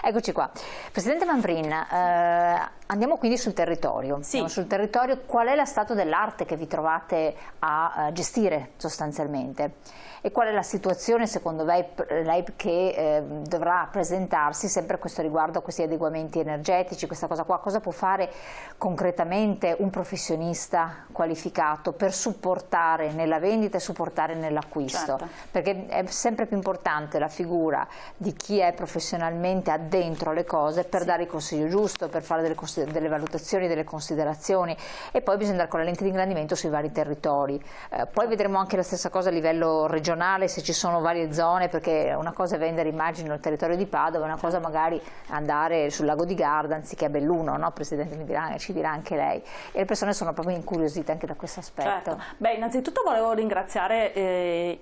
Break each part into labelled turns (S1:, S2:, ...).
S1: Eccoci qua. Presidente Manfrin, andiamo quindi sul territorio.
S2: Sì.
S1: Andiamo sul territorio. Qual è lo stato dell'arte che vi trovate a gestire sostanzialmente? E qual è la situazione secondo lei che dovrà presentarsi sempre a questo riguardo, a questi adeguamenti energetici, questa cosa qua? Cosa può fare concretamente un professionista qualificato per supportare nella vendita e supportare nell'acquisto?
S2: Certo.
S1: Perché è sempre più importante la figura di chi è professionalmente addentro alle cose per dare il consiglio giusto, per fare delle valutazioni, delle considerazioni, e poi bisogna andare con la lente di ingrandimento sui vari territori. Poi vedremo anche la stessa cosa a livello regionale, se ci sono varie zone, perché una cosa è vendere, immagino, il territorio di Padova, una cosa magari andare sul lago di Garda anziché a Belluno, no? Presidente, ci dirà anche lei. E le persone sono proprio incuriosite anche da questo aspetto.
S2: Certo. Beh, innanzitutto volevo ringraziare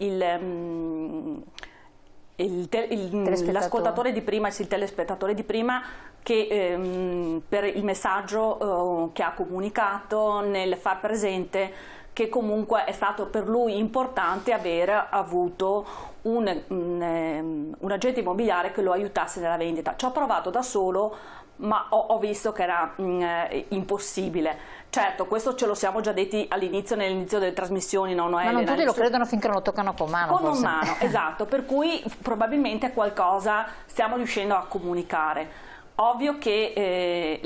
S2: l'ascoltatore di prima, il telespettatore di prima, che per il messaggio che ha comunicato nel far presente che comunque è stato per lui importante aver avuto un agente immobiliare che lo aiutasse nella vendita. Ci ho provato da solo, ma ho visto che era impossibile. Certo, questo ce lo siamo già detti nell'inizio delle trasmissioni, no?
S1: Ma non tutti lo credono finché non lo toccano con mano.
S2: Con mano, esatto, per cui probabilmente qualcosa stiamo riuscendo a comunicare. Ovvio che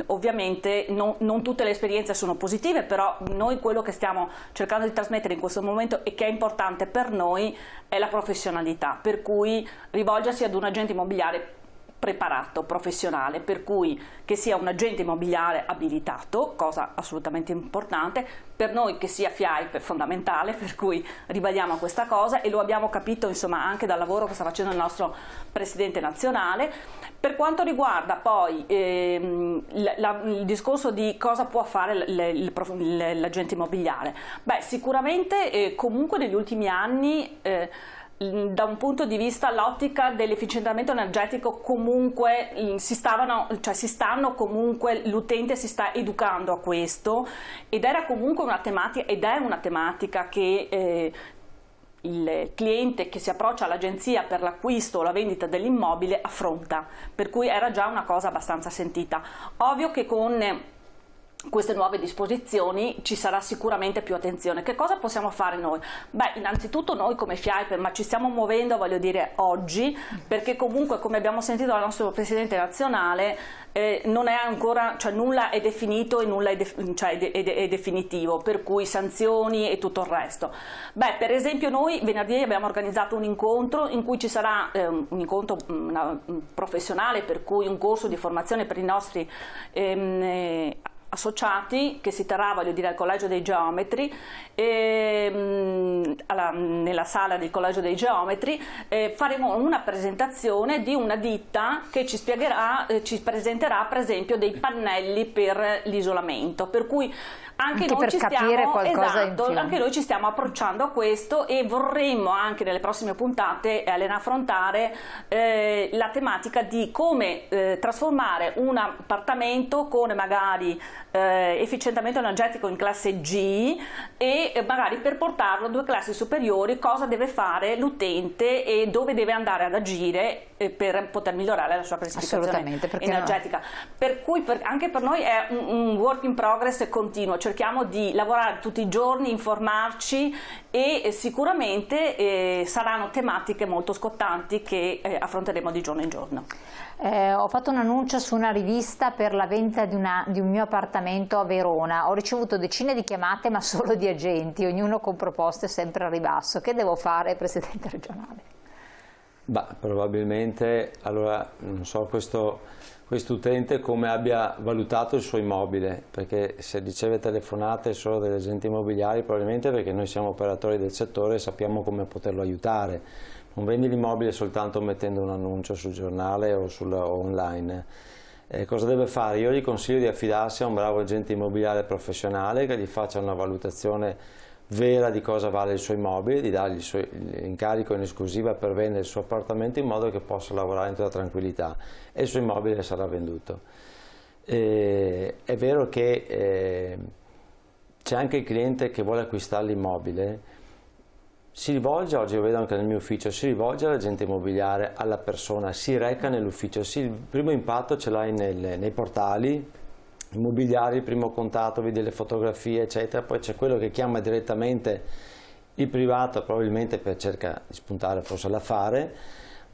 S2: ovviamente non tutte le esperienze sono positive, però noi quello che stiamo cercando di trasmettere in questo momento e che è importante per noi è la professionalità, per cui rivolgersi ad un agente immobiliare preparato, professionale, per cui che sia un agente immobiliare abilitato, cosa assolutamente importante, per noi che sia FIAIP è fondamentale, per cui ribadiamo questa cosa e lo abbiamo capito insomma anche dal lavoro che sta facendo il nostro Presidente nazionale. Per quanto riguarda poi il discorso di cosa può fare l'agente immobiliare, beh, sicuramente comunque negli ultimi anni da un punto di vista l'ottica dell'efficientamento energetico comunque l'utente si sta educando a questo ed era comunque una tematica che il cliente che si approccia all'agenzia per l'acquisto o la vendita dell'immobile affronta, per cui era già una cosa abbastanza sentita. Ovvio che con queste nuove disposizioni ci sarà sicuramente più attenzione. Che cosa possiamo fare noi? Beh, innanzitutto noi come FIAIP, ma ci stiamo muovendo, voglio dire, oggi, perché comunque, come abbiamo sentito dal nostro Presidente nazionale, non è ancora, cioè nulla è definito e nulla è definitivo, per cui sanzioni e tutto il resto. Beh, per esempio noi venerdì abbiamo organizzato un incontro in cui ci sarà un incontro professionale, per cui un corso di formazione per i nostri associati che si terrà, voglio dire, al Collegio dei Geometri, nella sala del Collegio dei Geometri. Faremo una presentazione di una ditta che ci presenterà per esempio dei pannelli per l'isolamento, per cui anche noi ci stiamo approcciando a questo e vorremmo anche nelle prossime puntate, Elena, affrontare la tematica di come trasformare un appartamento con magari efficientamento energetico in classe G e magari per portarlo a 2 classi superiori, cosa deve fare l'utente e dove deve andare ad agire per poter migliorare la sua classificazione energetica. No? Per cui anche per noi è un work in progress continuo, cerchiamo di lavorare tutti i giorni, informarci e sicuramente saranno tematiche molto scottanti che affronteremo di giorno in giorno.
S1: Ho fatto un annuncio su una rivista per la vendita di un mio appartamento a Verona. Ho ricevuto decine di chiamate, ma solo di agenti, ognuno con proposte sempre a ribasso. Che devo fare, Presidente regionale?
S3: Bah, probabilmente, allora, non so questo utente come abbia valutato il suo immobile, perché se riceve telefonate solo degli agenti immobiliari, probabilmente perché noi siamo operatori del settore e sappiamo come poterlo aiutare. Non vendi l'immobile soltanto mettendo un annuncio sul giornale o online. Cosa deve fare? Io gli consiglio di affidarsi a un bravo agente immobiliare professionale che gli faccia una valutazione vera di cosa vale il suo immobile, di dargli l'incarico in esclusiva per vendere il suo appartamento in modo che possa lavorare in tutta tranquillità e il suo immobile sarà venduto. È vero che c'è anche il cliente che vuole acquistare l'immobile si rivolge, oggi io vedo anche nel mio ufficio, si rivolge all'agente immobiliare, alla persona, si reca nell'ufficio, il primo impatto ce l'hai nei portali immobiliari, il primo contatto, vedi le fotografie eccetera, poi c'è quello che chiama direttamente il privato, probabilmente per cercare di spuntare forse l'affare,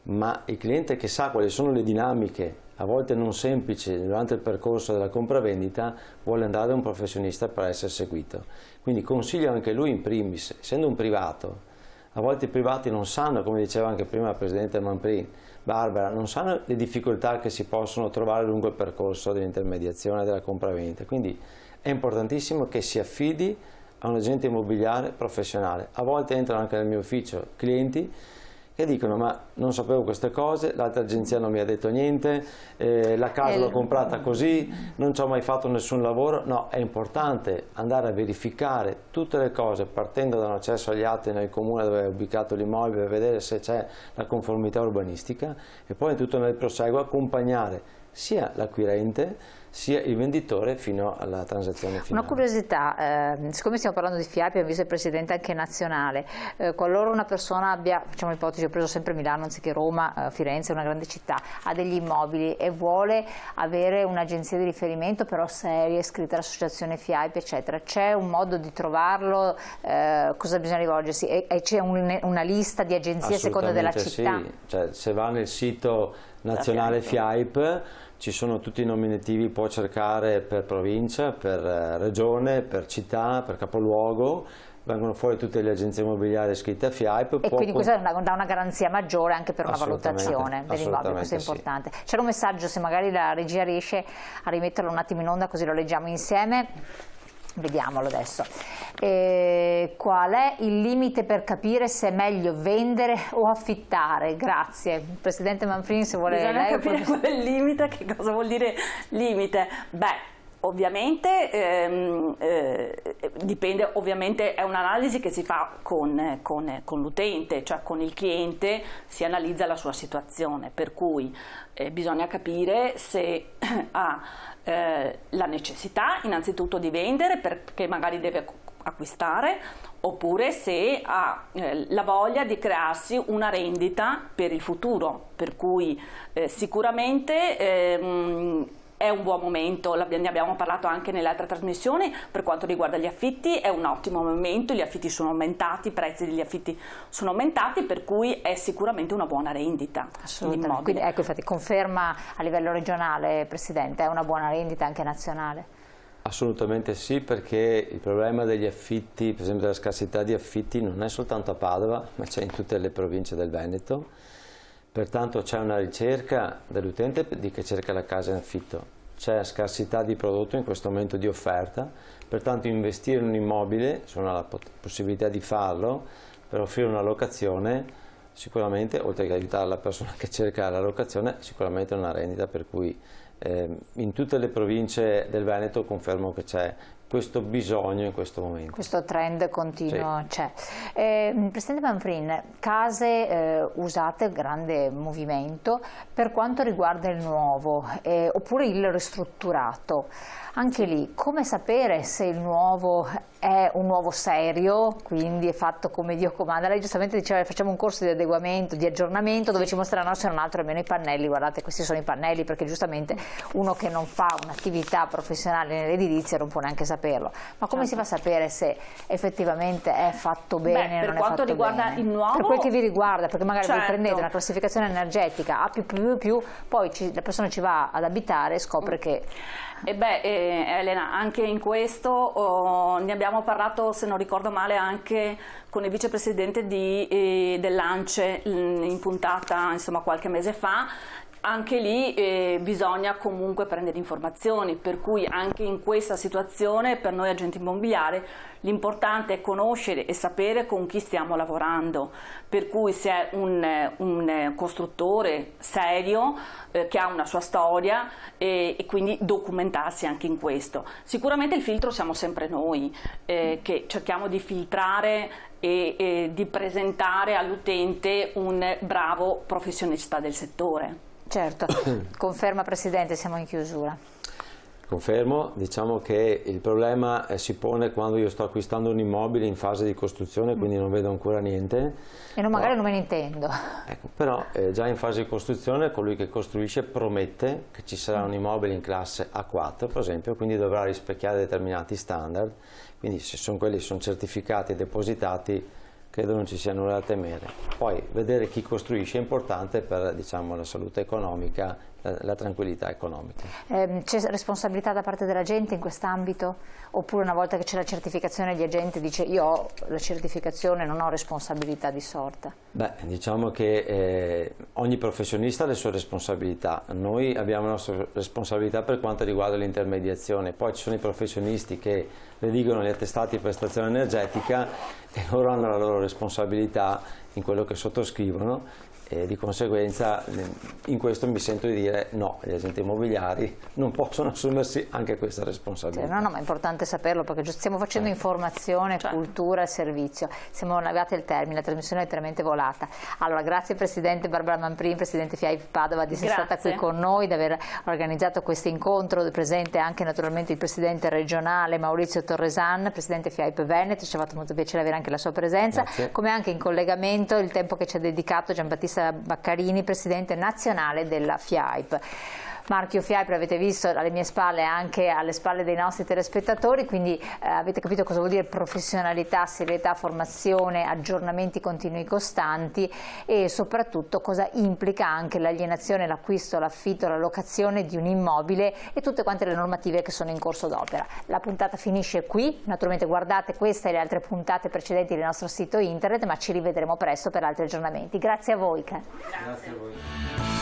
S3: ma il cliente che sa quali sono le dinamiche, a volte non semplici, durante il percorso della compravendita, vuole andare da un professionista per essere seguito. Quindi consiglio anche lui in primis, essendo un privato, a volte i privati non sanno, come diceva anche prima il Presidente Manfrin, Barbara, non sanno le difficoltà che si possono trovare lungo il percorso dell'intermediazione della compravendita, quindi è importantissimo che si affidi a un agente immobiliare professionale. A volte entrano anche nel mio ufficio clienti che dicono ma non sapevo queste cose, l'altra agenzia non mi ha detto niente, la casa l'ho comprata così, non ci ho mai fatto nessun lavoro. No, è importante andare a verificare tutte le cose partendo da un accesso agli atti nel comune dove è ubicato l'immobile, vedere se c'è la conformità urbanistica e poi tutto nel proseguo accompagnare sia l'acquirente sia il venditore fino alla transazione finale.
S1: Una curiosità, siccome stiamo parlando di FIAP, abbiamo visto il Presidente anche nazionale, qualora una persona abbia, facciamo l'ipotesi, ho preso sempre Milano anziché Roma, Firenze è una grande città, ha degli immobili e vuole avere un'agenzia di riferimento però seria, iscritta all'associazione FIAP eccetera, c'è un modo di trovarlo? Cosa bisogna rivolgersi? E c'è una lista di agenzie a seconda della città?
S3: Sì, cioè, se va nel sito nazionale FIAP ci sono tutti i nominativi, può cercare per provincia, per regione, per città, per capoluogo, vengono fuori tutte le agenzie immobiliari iscritte a FIAP.
S1: E quindi questo dà una garanzia maggiore anche per una valutazione dell'immobile, questo è importante. Sì. C'era un messaggio, se magari la regia riesce a rimetterlo un attimo in onda così lo leggiamo insieme. Vediamolo adesso. Qual è il limite per capire se è meglio vendere o affittare? Grazie. Presidente Manfrin, se vuole...
S2: Bisogna capire qual è il limite, che cosa vuol dire limite? Beh, ovviamente dipende, ovviamente è un'analisi che si fa con l'utente, cioè con il cliente si analizza la sua situazione, per cui bisogna capire se ha la necessità innanzitutto di vendere perché magari deve acquistare, oppure se ha la voglia di crearsi una rendita per il futuro, per cui sicuramente è un buon momento, ne abbiamo parlato anche nelle altre trasmissioni, per quanto riguarda gli affitti è un ottimo momento, gli affitti sono aumentati, i prezzi degli affitti sono aumentati, per cui è sicuramente una buona rendita.
S1: Assolutamente, quindi ecco, infatti conferma a livello regionale, Presidente, è una buona rendita anche nazionale?
S3: Assolutamente sì, perché il problema degli affitti, per esempio della scarsità di affitti, non è soltanto a Padova, ma c'è in tutte le province del Veneto. Pertanto c'è una ricerca dell'utente che cerca la casa in affitto, c'è scarsità di prodotto in questo momento di offerta, pertanto investire in un immobile, se uno ha la possibilità di farlo, per offrire una locazione, sicuramente, oltre che aiutare la persona che cerca la locazione, sicuramente è una rendita, per cui in tutte le province del Veneto confermo che c'è questo bisogno in questo momento.
S1: Questo trend continuo
S3: sì.
S1: c'è. Presidente Manfrin, case usate, grande movimento, per quanto riguarda il nuovo oppure il ristrutturato, anche lì come sapere se il nuovo è un nuovo serio, quindi è fatto come Dio comanda? Lei giustamente diceva facciamo un corso di adeguamento, di aggiornamento dove ci mostreranno se non altro almeno i pannelli, guardate questi sono i pannelli, perché giustamente uno che non fa un'attività professionale nell'edilizia non può neanche saperlo, ma come si fa a sapere se effettivamente è fatto bene o non è fatto bene?
S2: Per quanto riguarda il nuovo,
S1: per quel che vi riguarda, perché magari voi
S2: certo,
S1: prendete una classificazione energetica A++++, poi la persona ci va ad abitare e scopre che...
S2: Elena, anche in questo ne abbiamo parlato, se non ricordo male, anche con il vicepresidente dell'ANCE in puntata, insomma, qualche mese fa. Anche lì bisogna comunque prendere informazioni, per cui anche in questa situazione per noi agenti immobiliari l'importante è conoscere e sapere con chi stiamo lavorando, per cui se è un costruttore serio che ha una sua storia e quindi documentarsi anche in questo. Sicuramente il filtro siamo sempre noi che cerchiamo di filtrare e di presentare all'utente un bravo professionista del settore.
S1: Certo, conferma Presidente, siamo in chiusura.
S3: Confermo, diciamo che il problema si pone quando io sto acquistando un immobile in fase di costruzione, quindi non vedo ancora niente.
S1: E magari non me ne intendo.
S3: Ecco, però già in fase di costruzione colui che costruisce promette che ci sarà un immobile in classe A4, per esempio, quindi dovrà rispecchiare determinati standard, quindi se quelli sono certificati e depositati, credo non ci sia nulla da temere. Poi vedere chi costruisce è importante per, diciamo, la salute economica, la tranquillità economica.
S1: C'è responsabilità da parte della gente in quest'ambito? Oppure una volta che c'è la certificazione gli agenti dice io ho la certificazione, non ho responsabilità di sorta?
S3: Beh, diciamo che ogni professionista ha le sue responsabilità, noi abbiamo la nostra responsabilità per quanto riguarda l'intermediazione, poi ci sono i professionisti che redigono gli attestati di prestazione energetica e loro hanno la loro responsabilità in quello che sottoscrivono e di conseguenza in questo mi sento di dire no, gli agenti immobiliari non possono assumersi anche questa responsabilità.
S1: No, ma è importante saperlo perché stiamo facendo informazione, cultura e servizio. Siamo arrivati al termine, la trasmissione è veramente volata. Allora, grazie Presidente Barbara Mamprin, Presidente FIAIP Padova di essere stata qui con noi, di aver organizzato questo incontro, presente anche naturalmente il Presidente regionale Maurizio Torresan, Presidente FIAIP Veneto, ci ha fatto molto piacere avere anche la sua presenza, come anche in collegamento il tempo che ci ha dedicato Giambattista Baccarini, Presidente nazionale della FIAIP. Marchio FIAIP l'avete visto alle mie spalle e anche alle spalle dei nostri telespettatori, quindi avete capito cosa vuol dire professionalità, serietà, formazione, aggiornamenti continui costanti e soprattutto cosa implica anche l'alienazione, l'acquisto, l'affitto, la locazione di un immobile e tutte quante le normative che sono in corso d'opera. La puntata finisce qui, naturalmente guardate questa e le altre puntate precedenti del nostro sito internet, ma ci rivedremo presto per altri aggiornamenti. Grazie a voi.
S3: Grazie a voi.